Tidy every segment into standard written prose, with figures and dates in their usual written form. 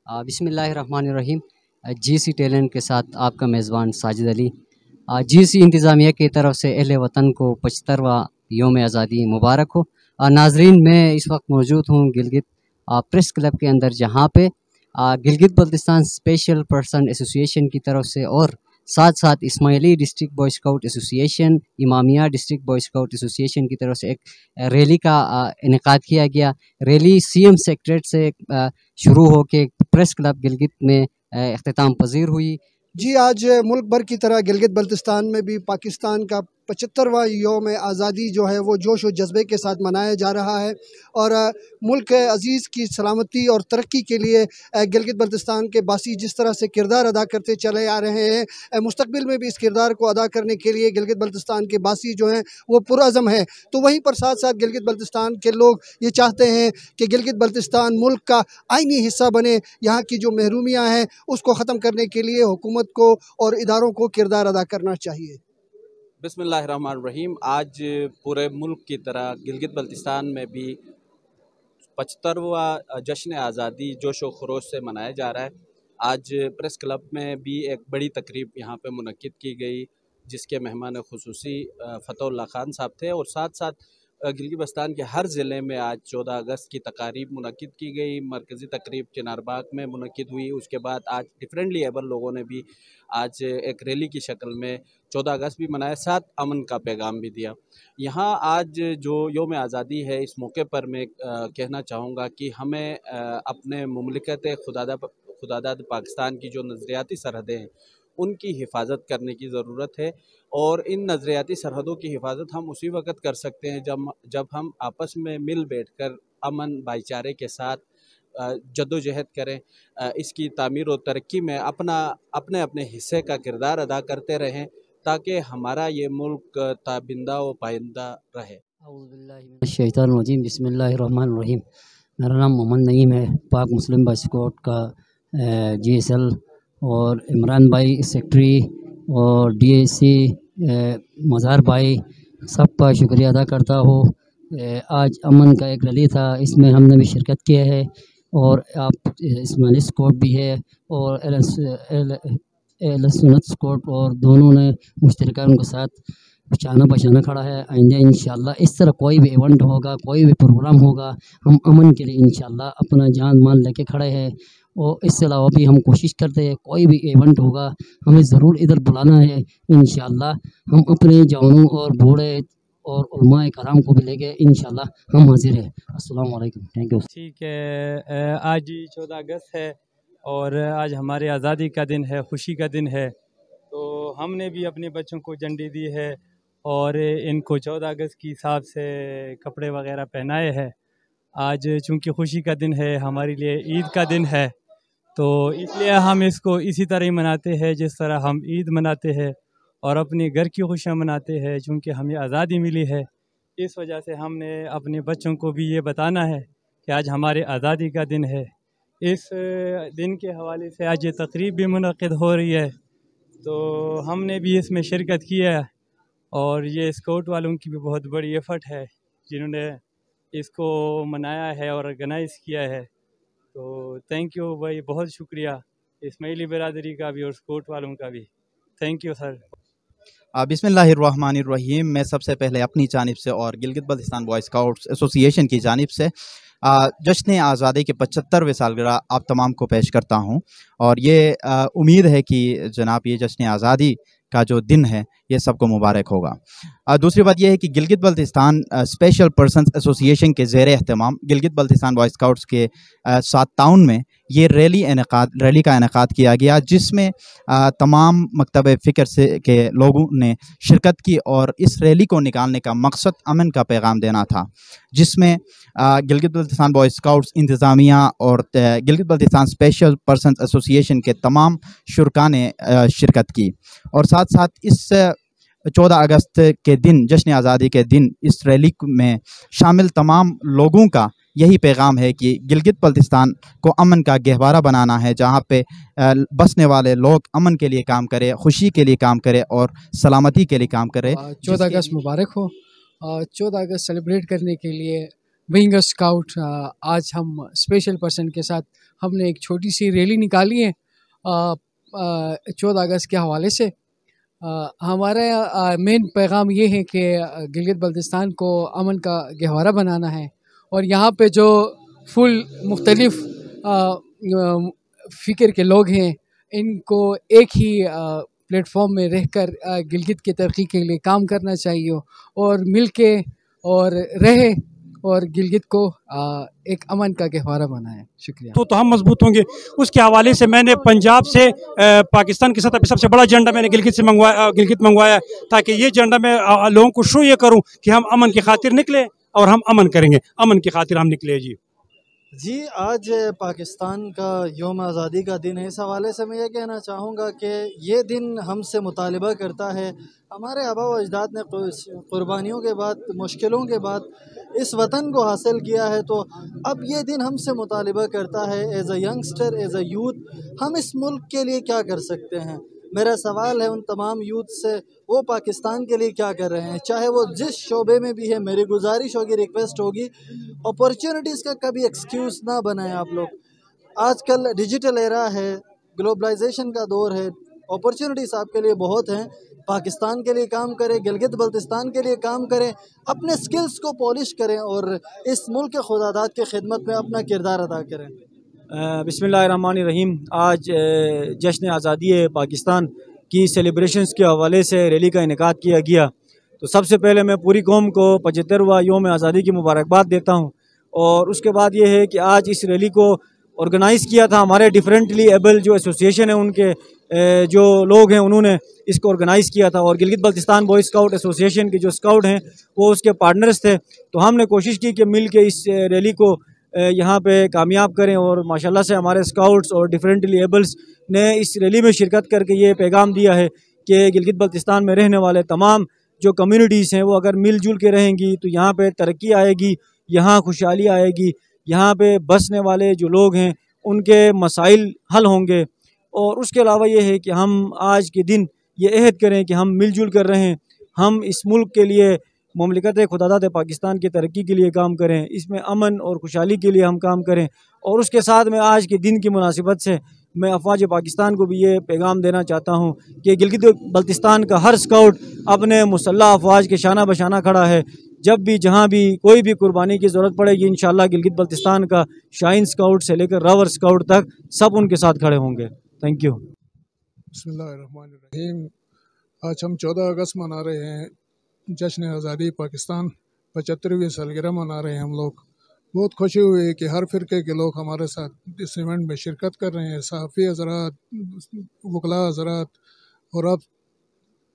बिस्मिल्लाहिर्रहमानिर्रहीम। GC talent के साथ आपका मेज़बान साजिद अली। जीसी इंतज़ामिया की तरफ से अहले वतन को 75वां योम आज़ादी मुबारक हो। नाजरीन, मैं इस वक्त मौजूद हूँ गिलगित प्रेस क्लब के अंदर, जहाँ पे Gilgit Baltistan special person association की तरफ से और साथ साथ Ismaili district boy scout association, Imamia district boy scout association की तरफ से एक रैली का इनेकाद किया गया। रैली सीएम सेक्रेटरीट से शुरू होके प्रेस क्लब गिलगित में अख्तिताम पजीर हुई। जी, आज मुल्क भर की तरह गिलगित बल्तिस्तान में भी पाकिस्तान का 75वां योम आज़ादी जो है वो जोश और जज्बे के साथ मनाया जा रहा है और मुल्क अज़ीज़ की सलामती और तरक्की के लिए गिलगित बल्तिस्तान के बासी जिस तरह से किरदार अदा करते चले आ रहे हैं, मुस्तकबिल में भी इस किरदार को अदा करने के लिए गिलगित बल्तिस्तान के बासी जो हैं वो पुरअज़म हैं। तो वहीं पर साथ साथ गिलगित बल्तिस्तान के लोग ये चाहते हैं कि गिलगित बल्तिस्तान मुल्क का आइनी हिस्सा बने। यहाँ की जो महरूमियाँ हैं उसको ख़त्म करने के लिए हुकूमत को और इदारों को किरदार अदा करना चाहिए। बिस्मिल्लाहिर्रहमानिर्रहीम। आज पूरे मुल्क की तरह गिलगित बल्तिस्तान में भी 75वां जश्न आज़ादी जोश व खरोश से मनाया जा रहा है। आज प्रेस क्लब में भी एक बड़ी तकरीब यहाँ पे मुनक्किद की गई, जिसके मेहमान खुसूसी फ़तहुल्लाह खान साहब थे और साथ साथ गिलगित बल्तिस्तान के हर ज़िले में आज 14 अगस्त की तकारीब मुनक्किद की गई। मरकज़ी तकरीब चिनारबाग में मुनक्किद हुई। उसके बाद आज डिफरेंटली एबल लोगों ने भी आज एक रैली की शक्ल में 14 अगस्त भी मनाया, साथ अमन का पैगाम भी दिया। यहाँ आज जो योम आज़ादी है, इस मौके पर मैं कहना चाहूँगा कि हमें अपने मुमलिकत खुदादाद पाकिस्तान की जो नज़रियाती सरहदें हैं उनकी हिफाजत करने की ज़रूरत है और इन नज़रियाती सरहदों की हिफाजत हम उसी वक़्त कर सकते हैं जब हम आपस में मिल बैठकर अमन भाईचारे के साथ जद्दोजहद करें। इसकी तामीर और तरक्की में अपने अपने हिस्से का किरदार अदा करते रहें ताकि हमारा ये मुल्क ताबिंदा व पाइंदा रहे। शैतानुर्रजीम, बिस्मिल्लाहिर्रहमानिर्रहीम। मेरा नाम मोहम्मद नईम है, पाक मुस्लिम बॉय स्काउट का GSL और इमरान भाई सेक्रेटरी और DAC मज़ार भाई सबका शुक्रिया अदा करता हूँ। आज अमन का एक रैली था, इसमें हमने भी शिरकत किया है और आप इस्माइली स्काउट भी है और एल सुन्नत स्काउट और दोनों ने मुश्तरका उनके साथ बचाना बचाना खड़ा है। आइंदा इंशाल्लाह इस तरह कोई भी इवेंट होगा, कोई भी प्रोग्राम होगा, हम अमन के लिए इंशाल्लाह अपना जान माल लेके खड़े हैं। और इसके अलावा भी हम कोशिश करते हैं कोई भी इवेंट होगा हमें ज़रूर इधर बुलाना है। इंशाल्लाह हम अपने जवानों और बूढ़े और उलमाए कराम को भी लेके इंशाल्लाह हम हाजिर हैं। अस्सलाम वालेकुम, थैंक यू। ठीक है, आज 14 अगस्त है और आज हमारे आज़ादी का दिन है, खुशी का दिन है। तो हमने भी अपने बच्चों को झंडी दी है और इनको 14 अगस्त के हिसाब से कपड़े वगैरह पहनाए हैं। आज चूँकि खुशी का दिन है, हमारे लिए ईद का दिन है, तो इसलिए हम इसको इसी तरह ही मनाते हैं जिस तरह हम ईद मनाते हैं और अपने घर की खुशियाँ मनाते हैं। चूँकि हमें आज़ादी मिली है, इस वजह से हमने अपने बच्चों को भी ये बताना है कि आज हमारे आज़ादी का दिन है। इस दिन के हवाले से आज ये तकरीब भी मुनक़्क़िद हो रही है, तो हमने भी इसमें शिरकत की है और ये स्काउट वालों की भी बहुत बड़ी एफ़र्ट है जिन्होंने इसको मनाया है और ऑर्गेनाइज़ किया है। तो थैंक यू भाई, बहुत शुक्रिया इस्माइली बिरादरी का भी और स्काउट वालों का भी। Thank you sir. बिस्मिल्लाहिर्रहमानिर्रहीम। मैं सबसे पहले अपनी जानिब से और Gilgit Baltistan boy scouts association की जानिब से जश्न आज़ादी के 75वें सालगिरह आप तमाम को पेश करता हूँ और ये उम्मीद है कि जनाब ये जश्न आज़ादी का जो दिन है ये सबको मुबारक होगा। दूसरी बात यह है कि Gilgit Baltistan special persons association के ज़ेर एहतमाम गिलगित बल्तिस्तान बॉय स्काउट्स के साथ ताउन में ये रैली का इनेकाद किया गया, जिसमें तमाम मकतब फ़िक्र से के लोगों ने शिरकत की और इस रैली को निकालने का मकसद अमन का पैगाम देना था, जिसमें गिलगित बल्तिस्तान बॉय स्काउट्स इंतज़ामिया और Gilgit Baltistan special persons association के तमाम शुरका ने शिरकत की। और साथ साथ इस 14 अगस्त के दिन, जश्न आज़ादी के दिन, इस रैली में शामिल तमाम लोगों का यही पैगाम है कि गिलगित बल्तिस्तान को अमन का गहवारा बनाना है, जहाँ पे बसने वाले लोग अमन के लिए काम करें, खुशी के लिए काम करें और सलामती के लिए काम करें। 14 अगस्त मुबारक हो। 14 अगस्त सेलिब्रेट करने के लिए बीइंग अ स्काउट आज हम स्पेशल पर्सन के साथ हमने एक छोटी सी रैली निकाली है 14 अगस्त के हवाले से। हमारा मेन पैगाम ये है कि गिलगित बल्तिस्तान को अमन का गहवारा बनाना है और यहाँ पे जो फुल मुख्तलिफ फ़िक्र के लोग हैं इनको एक ही प्लेटफॉर्म में रहकर गिलगित की तरक्की के लिए काम करना चाहिए और मिल के और रहे और गिलगित को एक अमन का गहवारा बनाए। शुक्रिया। तो हम मजबूत होंगे। उसके हवाले से मैंने पंजाब से पाकिस्तान की सतह पर सबसे बड़ा झंडा मैंने गिलगित मंगवाया ताकि ये झंडा मैं लोगों को शो ये करूं कि हम अमन की खातिर निकले और हम अमन करेंगे, अमन की खातिर हम निकले। जी आज पाकिस्तान का यौम आज़ादी का दिन है। इस हवाले से मैं ये कहना चाहूँगा कि ये दिन हमसे मुतालिबा करता है, हमारे आबा व अजदाद ने कुर्बानियों के बाद, मुश्किलों के बाद इस वतन को हासिल किया है, तो अब ये दिन हमसे मुतालिबा करता है as a youngster, as a youth हम इस मुल्क के लिए क्या कर सकते हैं। मेरा सवाल है उन तमाम यूथ से, वो पाकिस्तान के लिए क्या कर रहे हैं, चाहे वो जिस शोबे में भी है। मेरी गुजारिश होगी, रिक्वेस्ट होगी, अपॉर्चुनिटीज़ का कभी एक्सक्यूज़ ना बनाएं आप लोग। आजकल डिजिटल एरा है, ग्लोबलाइजेशन का दौर है, अपॉर्चुनिटीज़ आपके लिए बहुत हैं। पाकिस्तान के लिए काम करें, गिलगित बल्तिस्तान के लिए काम करें, अपने स्किल्स को पॉलिश करें और इस मुल्क के खुदादाद की खिदमत में अपना किरदार अदा करें। बिस्मिल्लाहिर्रहमानिर्रहीम। आज जश्न आज़ादी पाकिस्तान की सेलिब्रेशंस के हवाले से रैली का इनेकाद किया गया। तो सबसे पहले मैं पूरी कौम को 75वां यौम आज़ादी की मुबारकबाद देता हूँ। और उसके बाद ये है कि आज इस रैली को ऑर्गेनाइज़ किया था हमारे डिफरेंटली एबल जो एसोसिएशन है, उनके जो लोग हैं उन्होंने इसको ऑर्गेनाइज़ किया था। और Gilgit Baltistan boy scout association के जो स्काउट हैं वो उसके पार्टनर्स थे। तो हमने कोशिश की कि मिल के इस रैली को यहाँ पे कामयाब करें और माशाल्लाह से हमारे स्काउट्स और डिफरेंटली एबल्स ने इस रैली में शिरकत करके ये पैगाम दिया है कि गिलगित बल्तिस्तान में रहने वाले तमाम जो कम्युनिटीज़ हैं वो अगर मिलजुल के रहेंगी तो यहाँ पे तरक्की आएगी, यहाँ खुशहाली आएगी, यहाँ पे बसने वाले जो लोग हैं उनके मसाइल हल होंगे। और उसके अलावा ये है कि हम आज के दिन ये अहद करें कि हम मिलजुल कर रहें, हम इस मुल्क के लिए, मुमलिकत खुदादात पाकिस्तान की तरक्की के लिए काम करें, इसमें अमन और खुशहाली के लिए हम काम करें। और उसके साथ में आज के दिन की मुनासिबत से मैं अफवाज पाकिस्तान को भी ये पैगाम देना चाहता हूँ कि गिलगित बल्तिस्तान का हर स्काउट अपने मुसल्लह अफवाज के शाना बशाना खड़ा है। जब भी जहाँ भी कोई भी कुर्बानी की ज़रूरत पड़ेगी इंशाअल्लाह गिलगित बल्तिस्तान का शाइन स्काउट से लेकर रावर स्काउट तक सब उनके साथ खड़े होंगे। Thank you. बिस्मिल्लाहिर्रहमानिर्रहीम। आज हम 14 अगस्त मना रहे हैं, जश्न आज़ादी पाकिस्तान 75वीं सालगिरह मना रहे हैं। हम लोग बहुत खुशी हुई है कि हर फ़िरके के लोग हमारे साथ इस इवेंट में शिरकत कर रहे हैं। सहाफ़ी हज़रात, वकला हज़रात और अब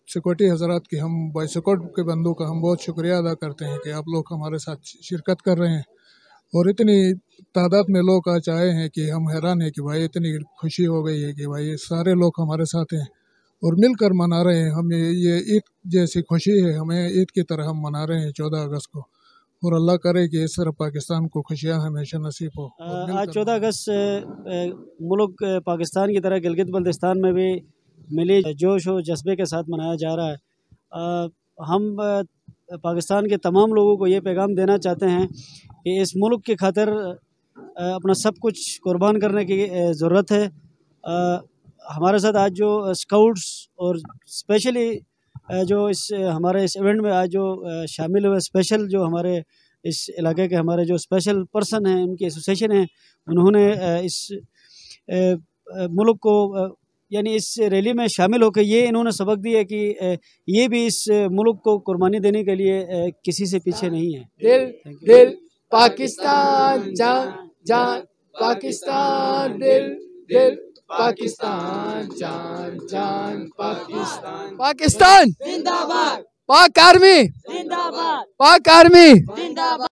सिक्योरिटी हज़रात की, हम बाइसिकॉट के बंदों का हम बहुत शुक्रिया अदा करते हैं कि आप लोग हमारे साथ शिरकत कर रहे हैं। और इतनी तादाद में लोग आज आए हैं कि हम हैरान हैं कि भाई इतनी खुशी हो गई है कि भाई सारे लोग हमारे साथ हैं और मिलकर मना रहे हैं। हमें ये ईद जैसी खुशी है, हमें ईद की तरह हम मना रहे हैं 14 अगस्त को। और अल्लाह करे कि इस तरह पाकिस्तान को खुशियाँ हमेशा नसीब हो। आज 14 अगस्त मुल्क पाकिस्तान की तरह गिलगित बल्तिस्तान में भी मिली जोश और जज्बे के साथ मनाया जा रहा है। हम पाकिस्तान के तमाम लोगों को ये पैगाम देना चाहते हैं कि इस मुल्क की खातिर अपना सब कुछ कुर्बान करने की ज़रूरत है। हमारे साथ आज जो स्काउट्स और स्पेशली जो इस हमारे इस इवेंट में आज जो शामिल हुए, स्पेशल जो हमारे इस इलाके के हमारे जो स्पेशल पर्सन हैं, उनकी एसोसिएशन है, उन्होंने इस मुल्क को यानी इस रैली में शामिल होकर ये इन्होंने सबक दिया है कि ये भी इस मुल्क को कुर्बानी देने के लिए किसी से पीछे नहीं है। दिल दिल पाकिस्तान, जान जान पाकिस्तान, दिल दिल पाकिस्तान, जान जान पाकिस्तान। पाकिस्तान जिंदाबाद, पाक आर्मी जिंदाबाद, पाक आर्मी जिंदाबाद।